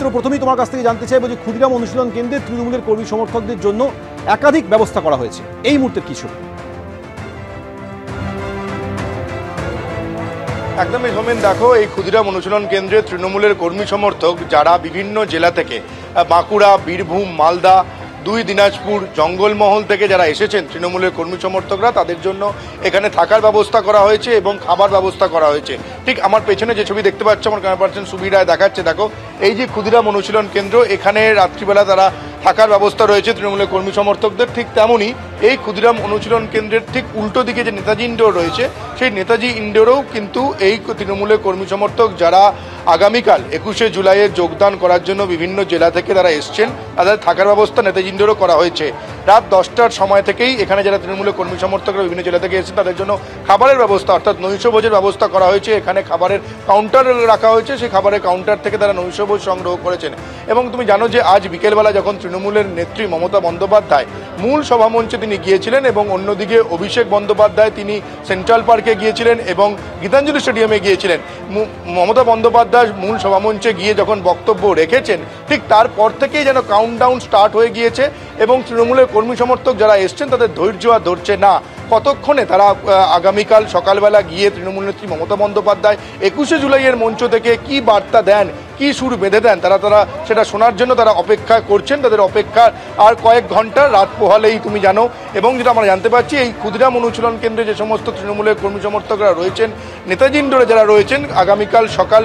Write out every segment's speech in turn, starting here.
সৌমিত্র, প্রথমেই তোমার কাছ থেকে জানতে চাইবো যে ক্ষুদিরাম অনুশীলন কেন্দ্রে তৃণমূলের কর্মী সমর্থকদের জন্য একাধিক ব্যবস্থা করা হয়েছে, এই মুহূর্তে কি ছবি? একদমই সোমেন, দেখো এই ক্ষুদিরাম অনুশীলন কেন্দ্রে তৃণমূলের কর্মী সমর্থক যারা বিভিন্ন জেলা থেকে, বাঁকুড়া, বীরভূম, মালদা, দিনাজপুর, জঙ্গলমহল থেকে যারা এসেছেন তৃণমূলের কর্মী সমর্থকরা, তাদের জন্য এখানে থাকার ব্যবস্থা করা হয়েছে এবং খাবার ব্যবস্থা করা হয়েছে। ঠিক আমার পেছনে যে ছবি দেখতে পাচ্ছ, আমার ক্যামেরা পার্সন সুবীর রায় দেখাচ্ছে, দেখো এই যে ক্ষুদিরাম অনুশীলন কেন্দ্র, এখানে রাত্রিবেলা তারা থাকার ব্যবস্থা রয়েছে তৃণমূলের কর্মী সমর্থকদের। ঠিক তেমনই এই ক্ষুদিরাম অনুশীলন কেন্দ্রের ঠিক উল্টো দিকে যে নেতাজি ইন্ডোর রয়েছে, সেই নেতাজি ইন্ডোরেও কিন্তু এই তৃণমূলের কর্মী সমর্থক যারা আগামীকাল 21শে জুলাইয়ে যোগদান করার জন্য বিভিন্ন জেলা থেকে তারা এসছেন, তাদের থাকার ব্যবস্থা নেতাজি ইন্ডোরও করা হয়েছে। রাত 10টার সময় থেকেই এখানে যারা তৃণমূলের কর্মী সমর্থকরা বিভিন্ন জেলা থেকে এসেছেন, তাদের জন্য খাবারের ব্যবস্থা অর্থাৎ নৈশভোজের ব্যবস্থা করা হয়েছে। এখানে খাবারের কাউন্টার রাখা হয়েছে, সেই খাবারের কাউন্টার থেকে তারা নৈশভোজ সংগ্রহ করেছেন। এবং তুমি জানো যে আজ বিকেলবেলা যখন তৃণমূলের নেত্রী মমতা বন্দ্যোপাধ্যায় মূল সভামঞ্চে তিনি গিয়েছিলেন এবং অন্যদিকে অভিষেক বন্দ্যোপাধ্যায় তিনি সেন্ট্রাল পার্কে গিয়েছিলেন এবং গীতাঞ্জলি স্টেডিয়ামে গিয়েছিলেন, মমতা বন্দ্যোপাধ্যায় মূল সভামঞ্চে গিয়ে যখন বক্তব্য রেখেছেন, ঠিক তারপর থেকেই যেন কাউন্টডাউন স্টার্ট হয়ে গিয়েছে এবং তৃণমূলের কর্মী সমর্থক যারা এসছেন তাদের ধৈর্য আর ধরছে না। কতক্ষণে তারা আগামীকাল সকালবেলা গিয়ে তৃণমূল নেত্রী মমতা বন্দ্যোপাধ্যায় 21শে জুলাইয়ের মঞ্চ থেকে কি বার্তা দেন, কি সুর বেঁধে দেন, তারা সেটা শোনার জন্য তারা অপেক্ষা করছেন। তাদের অপেক্ষার আর কয়েক ঘন্টা, রাত পোহালেই তুমি জানো। এবং যেটা আমরা জানতে পারছি, এই ক্ষুদিরাম অনুশীলন কেন্দ্রে যে সমস্ত তৃণমূলের কর্মী সমর্থকরা রয়েছেন, নেতাজি ইন্ডোরে যারা রয়েছেন, আগামীকাল সকাল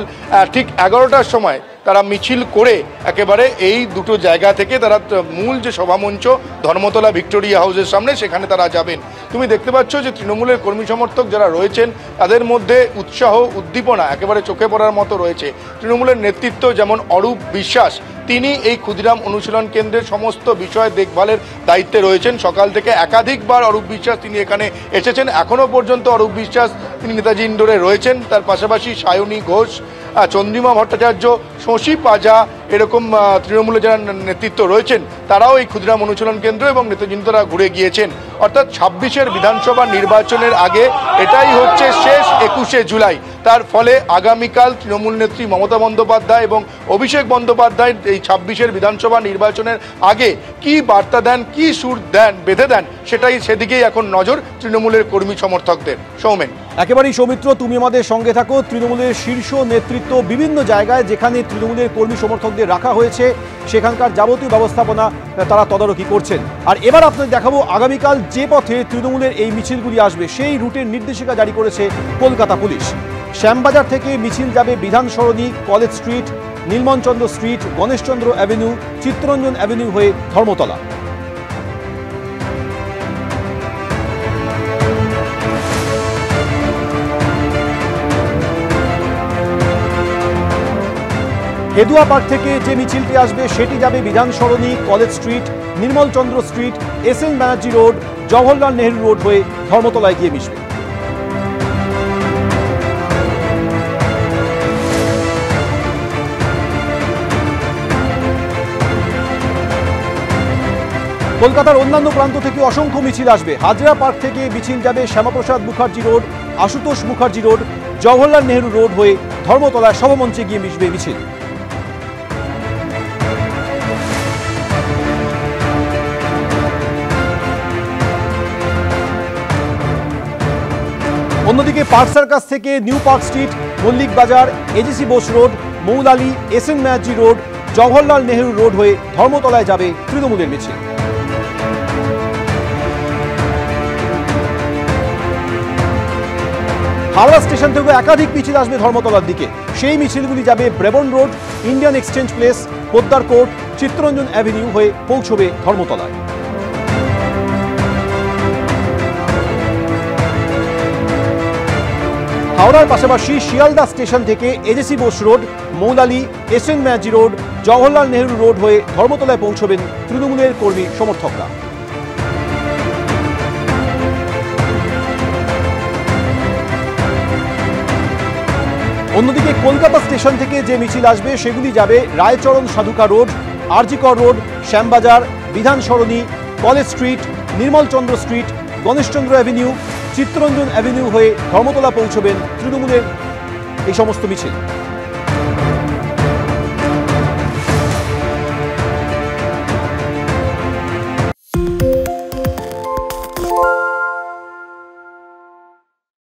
ঠিক 11টার সময় তারা মিছিল করে একেবারে এই দুটো জায়গা থেকে তারা মূল যে সভামঞ্চ ধর্মতলা ভিক্টোরিয়া হাউসের সামনে, সেখানে তারা যাবেন। তুমি দেখতে পাচ্ছ যে তৃণমূলের কর্মী সমর্থক যারা রয়েছেন তাদের মধ্যে উৎসাহ উদ্দীপনা একেবারে চোখে পড়ার মতো রয়েছে। তৃণমূলের নেতৃত্ব যেমন অরূপ বিশ্বাস, তিনি এই ক্ষুদিরাম অনুশীলন কেন্দ্রের সমস্ত বিষয় দেখভালের দায়িত্বে রয়েছেন। সকাল থেকে একাধিকবার অরূপ বিশ্বাস তিনি এখানে এসেছেন। এখনও পর্যন্ত অরূপ বিশ্বাস তিনি নেতাজি ইন্ডোরে রয়েছেন। তার পাশাপাশি সায়নী ঘোষ, চন্দ্রিমা ভট্টাচার্য, শশী পাজা, এরকম তৃণমূলের যারা নেতৃত্ব রয়েছেন তারাও এই ক্ষুদিরাম অনুশীলন কেন্দ্র এবং নেতাজি তারা ঘুরে গিয়েছেন। অর্থাৎ 26এর বিধানসভা নির্বাচনের আগে এটাই হচ্ছে শেষ 21শে জুলাই। তার ফলে আগামীকাল তৃণমূল নেত্রী মমতা বন্দ্যোপাধ্যায় এবং অভিষেক বন্দ্যোপাধ্যায় এই 26এর বিধানসভা নির্বাচনের আগে কি বার্তা দেন, কি সুর দেন, বেঁধে দেন, সেদিকেই এখন নজর তৃণমূলের কর্মী সমর্থকদের। সৌমেন, একেবারেই সৌমিত্র, তুমি আমাদের সঙ্গে থাকো। তৃণমূলের শীর্ষ নেতৃত্ব বিভিন্ন জায়গায় যেখানে তৃণমূলের কর্মী সমর্থকদের রাখা হয়েছে, সেখানকার যাবতীয় ব্যবস্থাপনা তারা তদারকি করছেন। আর এবার আপনাদের দেখাবো আগামীকাল যে পথে তৃণমূলের এই মিছিলগুলি আসবে, সেই রুটের নির্দেশিকা জারি করেছে কলকাতা পুলিশ। শ্যামবাজার থেকে মিছিল যাবে Bidhan Sarani, College Street, Nilmanchandra Street, Ganeshchandra Avenue, Chittaranjan avenue হয়ে ধর্মতলা। হেদুয়া পার্ক থেকে যে মিছিলটি আসবে সেটি যাবে Bidhan Sarani, College Street, Nirmalchandra Street, SN Banerjee road, Jawaharlal Nehru road হয়ে ধর্মতলায় গিয়ে মিশবে। কলকাতার অন্যান্য প্রান্ত থেকে অসংখ্য মিছিল আসবে। হাজরা পার্ক থেকে মিছিল যাবে Shyamaprasad Mukherjee road, Ashutosh Mukherjee road, Jawaharlal Nehru road হয়ে ধর্মতলায় সভামঞ্চে গিয়ে মিশবে মিছিল। অন্যদিকে পার্ক সার্কাস থেকে new park street, Mallick Bazar, AJC Bose road, Moulali, SN Banerjee road, Jawaharlal Nehru road হয়ে ধর্মতলায় যাবে তৃণমূলের মিছিল। হাওড়া স্টেশন থেকে একাধিক মিছিল আসবে ধর্মতলার দিকে। সেই মিছিলগুলি যাবে Brabourne road, Indian exchange place, Poddar court, Chittaranjan avenue হয়ে পৌঁছবে ধর্মতলায়। হাওড়ার পাশাপাশি শিয়ালদা স্টেশন থেকে AJC Bose road, Moulali, SN Banerjee road, Jawaharlal Nehru road হয়ে ধর্মতলায় পৌঁছবেন তৃণমূলের কর্মী সমর্থকরা। অন্যদিকে কলকাতা স্টেশন থেকে যে মিছিল আসবে সেগুলি যাবে Raicharan Sadhuka Road, RG Kar Road, Shyambazar, Bidhan Sarani, College Street, Nirmalchandra Street, Ganeshchandra Avenue, Chittaranjan avenue হয়ে ধর্মতলা পৌঁছবেন তৃণমূলের এই সমস্ত মিছিল।